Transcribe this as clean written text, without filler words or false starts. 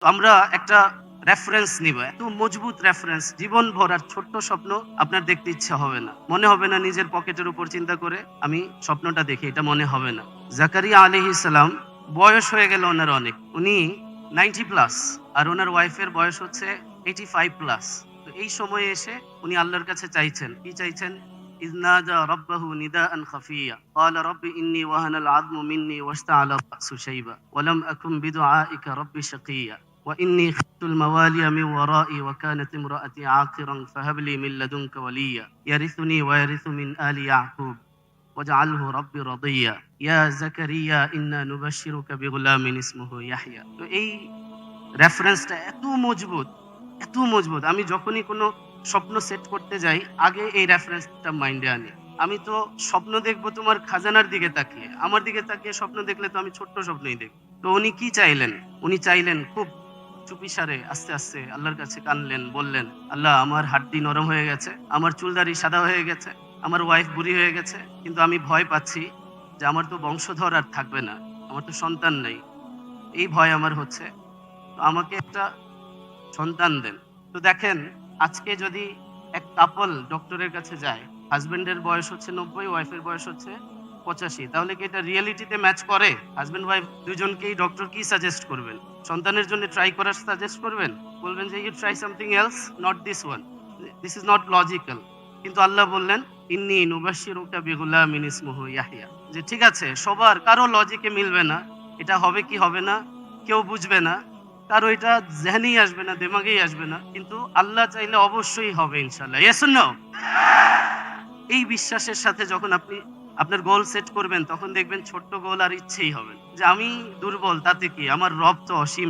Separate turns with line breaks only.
আমরা একটা রেফারেন্স নিব, এত মজবুত রেফারেন্স, জীবন ভর। আর ছোট্ট স্বপ্ন আপনার দেখতে ইচ্ছা হবে না, মনে হবে না নিজের পকেটের উপর চিন্তা করে আমি স্বপ্নটা দেখি, এটা মনে হবে না। জাকারিয়া আলাইহিস সালাম বয়স হয়ে গেল ওনার অনেক, উনি 90 প্লাস, আর ওনার ওয়াইফের বয়স হচ্ছে 85 প্লাস। তো এই সময়ে এসে উনি আল্লাহর কাছে চাইছেন, কি চাইছেন? إذ نادى ربه نداء خفيا قال رب إني وهن العظم مني واشتعل الرأس شيبا ولم أكن بدعائك رب شقيا وإني خفت الموالي من ورائي وكانت امرأتي عاقرا فهب لي من لدنك وليا يرثني ويرث من آل يعقوب واجعله ربي رضيا يا زكريا إنا نبشرك بغلام اسمه يحيى। তো এই রেফারেন্সটা এত মজবুত, এত মজবুত। আমি যখনই কোনো স্বপ্ন সেট করতে যাই, আগে এই রেফারেন্সটা মাইন্ডে আনি। আমি তো স্বপ্ন দেখবো তোমার খাজানার দিকে তাকিয়ে, আমার দিকে তাকিয়ে স্বপ্ন দেখলে তো আমি ছোট্ট স্বপ্নই দেখব। তো উনি কি চাইলেন? উনি চাইলেন খুব চুপিসারে আস্তে আস্তে আল্লাহর কাছে কানলেন, বললেন, আল্লাহ, আমার হাড্ডি নরম হয়ে গেছে, আমার চুলদারি সাদা হয়ে গেছে, আমার ওয়াইফ বুড়ি হয়ে গেছে, কিন্তু আমি ভয় পাচ্ছি যে আমার তো বংশধর আর থাকবে না, আমার তো সন্তান নেই, এই ভয় আমার হচ্ছে, তো আমাকে একটা সন্তান দেন। তো দেখেন, আজকে যদি এক কাপল ডক্টরের কাছে যায়, হাজবেন্ডের বয়স হচ্ছে 90, ওয়াইফের বয়স হচ্ছে 85, তাহলে কি এটা রিয়েলিটিতে ম্যাচ করে? হাজবেন্ড ওয়াইফ দুজনকেই ডক্টর কি সাজেস্ট করবেন? সন্তানের জন্য ট্রাই করার সাজেস্ট করবেন? বলবেন যে you try something else, not this one, this is not logical. কিন্তু আল্লাহ বললেন, ইন্নী নুবাশশিরুকা বিগুলামিন ইসমুহু ইয়াহইয়া, যে ঠিক আছে, সবার কারো লজিকে মিলবে না, এটা হবে কি হবে না কেউ বুঝবে না, কারো এটা জেহনেই আসবে না, দিমাগেই আসবে না, কিন্তু আল্লাহ চাইলে অবশ্যই হবে ইনশাআল্লাহ। Yes or no? এই বিশ্বাসের সাথে যখন আপনি আপনার গোল সেট করবেন, তখন দেখবেন ছোট্ট গোল আর ইচ্ছেই হবে না। যে আমি দুর্বল, তাতে কি, আমার রব তো অসীম।